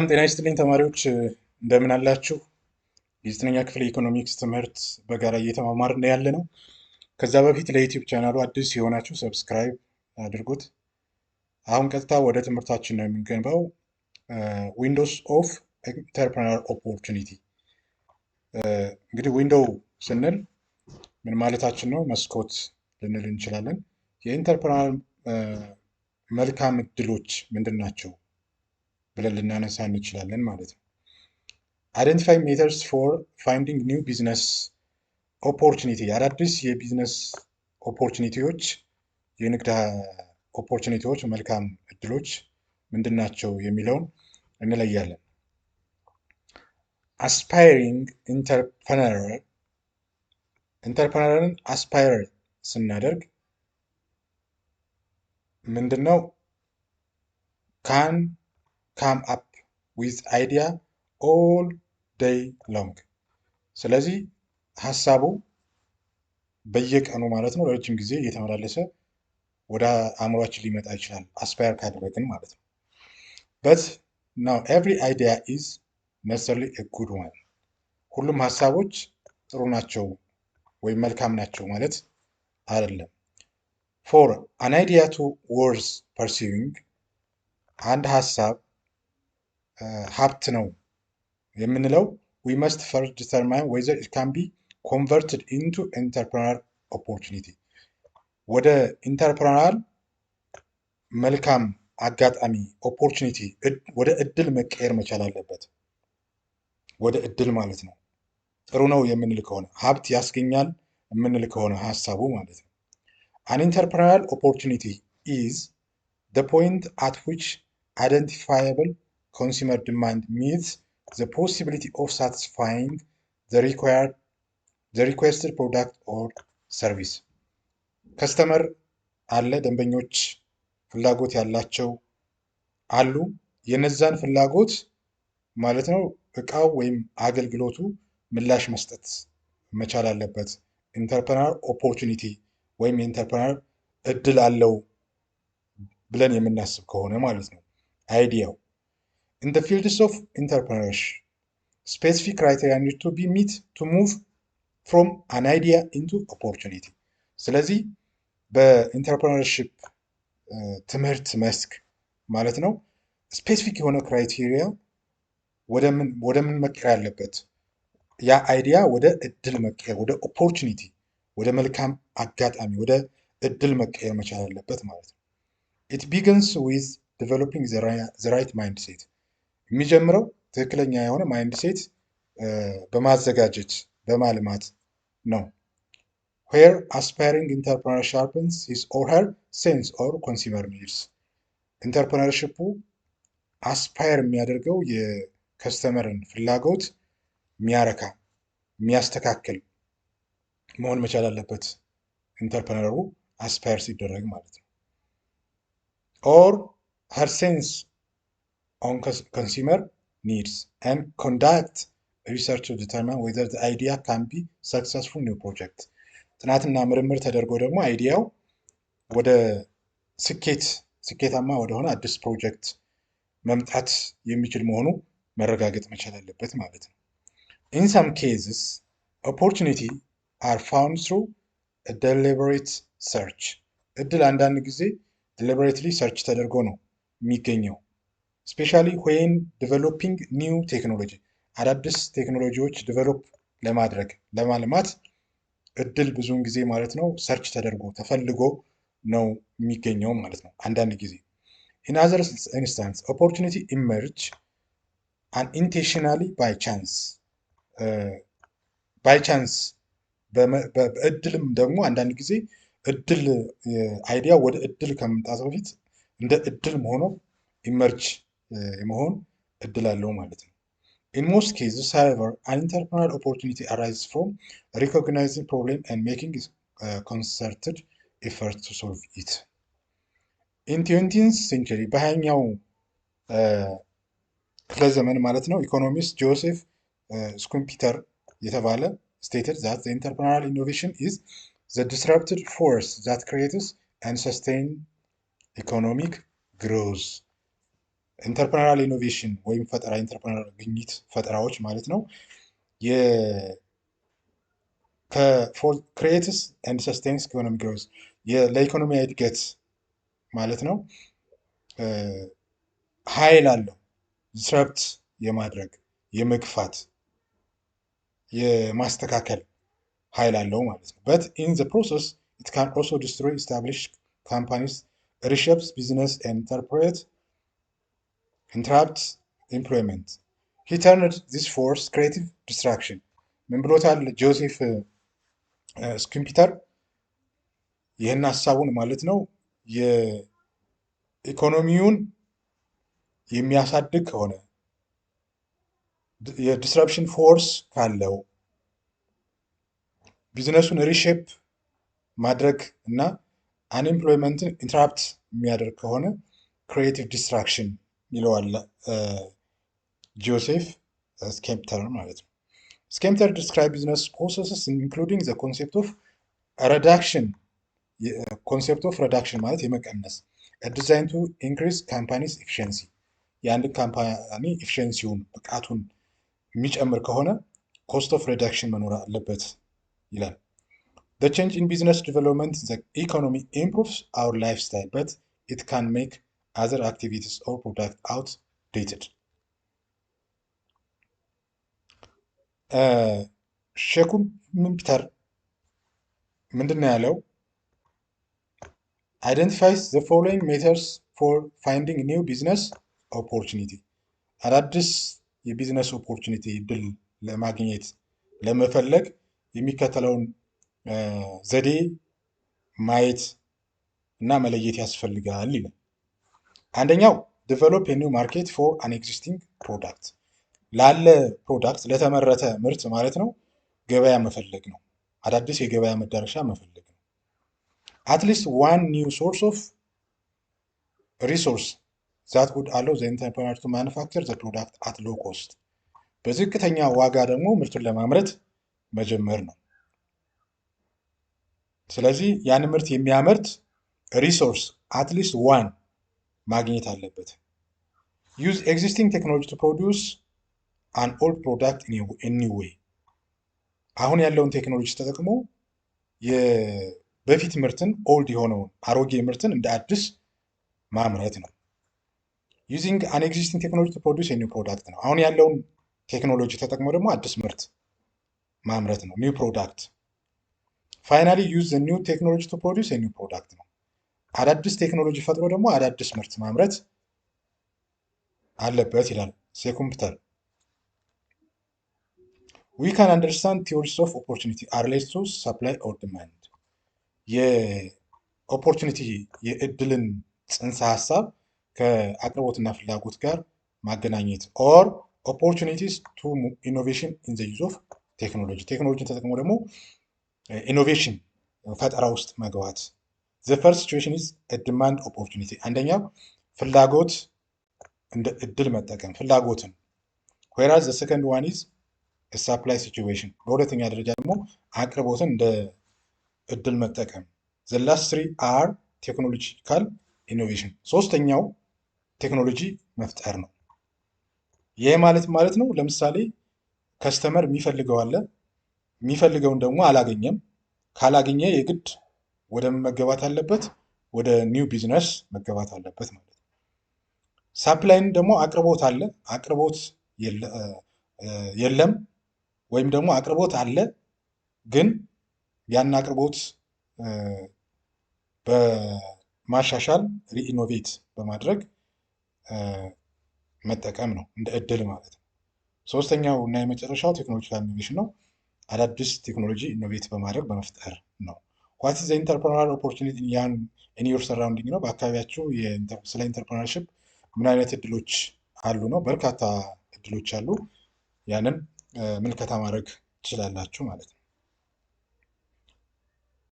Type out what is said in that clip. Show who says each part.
Speaker 1: ጤና ይስጥልኝ ተማሪዎች እንደምን አላችሁ? የዘጠነኛ ክፍል የኢኮኖሚክስ ትምህርት በጋራ እየተማማርን ያለ ነው። ከዛ በፊት ለዩቲዩብ ቻናሉ አዲስ የሆናችሁ ሰብስክራይብ አድርጉት። አሁን ቀጥታ ወደ ትምህርታችን ነው የምንገባው። ዊንዶውስ ኦፍ ኢንተርፕረነር ኦፖርቹኒቲ። እንግዲህ ዊንዶው ስንል ምን ማለታችን ነው? መስኮት ልንል እንችላለን። የኢንተርፕረነር መልካም እድሎች ምንድን ናቸው ብለን ልናነሳ እንችላለን ማለት ነው። አይደንቲፋይ ሜተርስ ፎር ፋይንዲንግ ኒው ቢዝነስ ኦፖርቹኒቲ፣ አዳዲስ የቢዝነስ ኦፖርቹኒቲዎች፣ የንግድ ኦፖርቹኒቲዎች፣ መልካም እድሎች ምንድን ናቸው የሚለውን እንለያለን። አስፓይሪንግ ኢንተርፕረነርን አስፓየር ስናደርግ ምንድን ነው? ካን ካም አፕ ዊዝ አይዲያ ኦል ዴይ ሎንግ። ስለዚህ ሀሳቡ በየቀኑ ማለት ነው ለረጅም ጊዜ እየተመላለሰ ወደ አእምሯችን ሊመጣ ይችላል፣ አስፓየር ካደረግን ማለት ነው። በት ናው ኤቭሪ አይዲያ ኢዝ ነሰሰርሊ ኤ ጉድ ዋን። ሁሉም ሀሳቦች ጥሩ ናቸው ወይም መልካም ናቸው ማለት አይደለም። ፎር አን አይዲያ ቱ ወርዝ ፐርሲዊንግ፣ አንድ ሀሳብ ሀብት ነው የምንለው we must first determine whether it can be converted into entrepreneurial opportunity። ወደ ኢንተርፕረነራል መልካም አጋጣሚ ኦፖርቹኒቲ፣ ወደ እድል መቀየር መቻል አለበት። ወደ እድል ማለት ነው። ጥሩ ነው የምንል ከሆነ ሀብት ያስገኛል የምንል ከሆነ ሀሳቡ ማለት ነው። an entrepreneurial opportunity is the point at which identifiable consumer demand meets the possibility of satisfying the requested product or service። ከስተመር አለ፣ ደንበኞች ፍላጎት ያላቸው አሉ። የነዛን ፍላጎት ማለት ነው እቃው ወይም አገልግሎቱ ምላሽ መስጠት መቻል አለበት። ኢንተርፕረነር ኦፖርቹኒቲ ወይም የኢንተርፕረነር እድል አለው ብለን የምናስብ ከሆነ ማለት ነው አይዲያው። In the fields of entrepreneurship, specific criteria need to be met to move from an idea into opportunity። ስለዚህ በኢንተርፕረነርሺፕ ትምህርት መስክ ማለት ነው ስፔሲፊክ የሆነ ክራይቴሪያ ወደ ምን መቀየር ያለበት፣ ያ አይዲያ ወደ እድል መቀየር፣ ወደ ኦፖርቹኒቲ፣ ወደ መልካም አጋጣሚ፣ ወደ እድል መቀየር መቻል አለበት ማለት ነው። It begins with developing the right mindset። የሚጀምረው ትክክለኛ የሆነ ማይንድ ሴት በማዘጋጀት በማልማት ነው። where aspiring entrepreneur sharpens his or her sense or consumer needs። ኢንተርፕረነርሺፑ አስፓየር የሚያደርገው የከስተመርን ፍላጎት የሚያረካ የሚያስተካክል መሆን መቻል አለበት ኢንተርፕረነሩ አስፓየር ሲደረግ ማለት ነው። or her sense on consumer needs and conduct research to determine whether the idea can be successful new project። ጥናትና ምርምር ተደርጎ ደግሞ አይዲያው ወደ ስኬታማ ወደሆነ አዲስ ፕሮጀክት መምጣት የሚችል መሆኑ መረጋገጥ መቻል አለበት ማለት ነው። in some cases opportunity are found through a deliberate search። እድል አንዳንድ ጊዜ deliberately ሰርች ተደርጎ ነው የሚገኘው። especially when developing new technology፣ አዳዲስ ቴክኖሎጂዎች ዲቨሎፕ ለማድረግ ለማልማት እድል ብዙውን ጊዜ ማለት ነው ሰርች ተደርጎ ተፈልጎ ነው የሚገኘው ማለት ነው አንዳንድ ጊዜ። in other instance opportunity emerge unintentionally by chance። በእድልም ደግሞ አንዳንድ ጊዜ እድል አይዲያ ወደ እድል ከመምጣት በፊት እንደ እድል ሆኖ ኢመርጅ የመሆን እድል አለው ማለት ነው። in most cases however an entrepreneurial opportunity arises from recognizing problem and making concerted effort to solve it። in 20th century በሃያኛው ክፍለ ዘመን ማለት ነው ኢኮኖሚስት ጆሴፍ ስኩምፒተር የተባለ stated that the entrepreneurial innovation is the disruptive force that creates and sustains economic growth። ኢንተርፕረናል ኢኖቬሽን ወይም ፈጠራ ኢንተርፕረናል ግኝት ፈጠራዎች ማለት ነው ክሬትስ ኤንድ ሰስቴንስ ኢኮኖሚ ግሮዝ ለኢኮኖሚያዊ እድገት ማለት ነው ኃይል አለው ዲስረፕት የማድረግ የመግፋት የማስተካከል ኃይል አለው ማለት ነው። በት ኢን ዘ ፕሮሰስ ኢት ካን ኦልሶ ዲስትሮይ ኢስታብሊሽድ ካምፓኒስ ሪሼፕስ ቢዝነስ ኢንተራፕት ኤምፕሎይመንት ሂ ተርንድ ዚስ ፎርስ ክሬቲቭ ዲስትራክሽን ምን ብሎታል ጆሴፍ ስኪምፒተር ይህን ሀሳቡን ማለት ነው የኢኮኖሚውን የሚያሳድግ ከሆነ የዲስረፕሽን ፎርስ ካለው ቢዝነሱን ሪሼፕ ማድረግ እና አንኤምፕሎይመንትን ኢንተራፕት የሚያደርግ ከሆነ ክሪኤቲቭ ዲስትራክሽን ይለዋል ጆሴፍ ስኬምፕተር ማለት ነው። ስኬምፕተር ዲስክራይብ ቢዝነስ ፕሮሰስስ ኢንክሉዲንግ ዘ ኮንሴፕት ኦፍ ረዳክሽን ኮንሴፕት ኦፍ ረዳክሽን ማለት የመቀነስ ዲዛይን ቱ ኢንክሪዝ ካምፓኒስ ኤፊሽንሲ የአንድን ካምፓኒ ኤፊሽንሲውን ብቃቱን የሚጨምር ከሆነ ኮስት ኦፍ ሪዳክሽን መኖር አለበት ይላል። The change in business development in the economy improves our lifestyle, but it can make other activities or product outdated. ሼኩምፒተር ምንድን ነው ያለው? identifies the following methods for finding new business opportunity. አዳዲስ የቢዝነስ ኦፖርቹኒቲ እድል ለማግኘት ለመፈለግ የሚከተለውን ዘዴ ማየት እና መለየት ያስፈልጋል ይላል። አንደኛው ዴቨሎፕ ኒው ማርኬት ፎር አን ኤግዚስቲንግ ፕሮዳክት ላለ ፕሮዳክት ለተመረተ ምርት ማለት ነው ገበያ መፈለግ ነው። አዳዲስ የገበያ መዳረሻ መፈለግ ነው። አትሊስት ዋን ኒው ሶርስ ኦፍ ሪሶርስ ዛት ውድ አለው ዘ ኢንተርፕረነር ቱ ማኑፋክቸር ዘ ፕሮዳክት አት ሎ ኮስት በዝቅተኛ ዋጋ ደግሞ ምርቱን ለማምረት መጀመር ነው። ስለዚህ ያን ምርት የሚያመርት ሪሶርስ አትሊስት ዋን ማግኘት አለበት። ዩዝ ኤግዚስቲንግ ቴክኖሎጂ ቱ ፕሮዲውስ አን ኦልድ ፕሮዳክት ኢን ኒው ዌይ አሁን ያለውን ቴክኖሎጂ ተጠቅሞ የበፊት ምርትን ኦልድ የሆነውን አሮጌ ምርትን እንደ አዲስ ማምረት ነው። ዩዚንግ አን ኤግዚስቲንግ ቴክኖሎጂ ቱ ፕሮዲውስ ኒው ፕሮዳክት ነው። አሁን ያለውን ቴክኖሎጂ ተጠቅሞ ደግሞ አዲስ ምርት ማምረት ነው፣ ኒው ፕሮዳክት። ፋይናሊ ዩዝ ዘ ኒው ቴክኖሎጂ ቱ ፕሮዲውስ ኒው ፕሮዳክት ነው። አዳዲስ ቴክኖሎጂ ፈጥሮ ደግሞ አዳዲስ ምርት ማምረት አለበት ይላል ሴኩምፒተር። ዊ ካን አንደርስታንድ ቲዎሪስ ኦፍ ኦፖርቹኒቲ አር ሪሌትድ ቱ ሰፕላይ ኦር ዲማንድ የኦፖርቹኒቲ የእድልን ጽንሰ ሀሳብ ከአቅርቦትና ፍላጎት ጋር ማገናኘት ኦር ኦፖርቹኒቲስ ቱ ኢኖቬሽን ኢን ዘ ዩዝ ኦፍ ቴክኖሎጂ ቴክኖሎጂን ተጠቅሞ ደግሞ ኢኖቬሽን ፈጠራ ውስጥ መግባት። ዘ ፈርስት ሲቹዌሽን ኢዝ ዲማንድ ኦፖርቹኒቲ አንደኛው ፍላጎት እንደ እድል መጠቀም ፍላጎትን whereas the second one is a supply situation በሁለተኛ ደረጃ ደግሞ አቅርቦትን እንደ እድል መጠቀም። the last three are technological innovation ሶስተኛው ቴክኖሎጂ መፍጠር ነው። ይሄ ማለት ነው ለምሳሌ ከስተመር የሚፈልገው አለ የሚፈልገውን ደግሞ አላገኘም ካላገኘ የግድ ወደ መገባት አለበት ወደ ኒው ቢዝነስ መገባት አለበት ማለት ነው። ሳፕላይን ደግሞ አቅርቦት አለ አቅርቦት የለም ወይም ደግሞ አቅርቦት አለ ግን ያን አቅርቦት በማሻሻል ሪኢኖቬት በማድረግ መጠቀም ነው እንደ እድል ማለት ነው። ሶስተኛው እና የመጨረሻው ቴክኖሎጂካል ኢኖቬሽን ነው። አዳዲስ ቴክኖሎጂ ኢኖቬት በማድረግ በመፍጠር ነው። ዋት ኢዝ ዘ ኢንተርፕረነራል ኦፖርቹኒቲ ኢን ዮር ሰራውንዲንግ ነው። በአካባቢያችሁ ስለ ኢንተርፕረነርሺፕ ምን አይነት እድሎች አሉ ነው። በርካታ እድሎች አሉ። ያንን ምልከታ ማድረግ ትችላላችሁ ማለት ነው።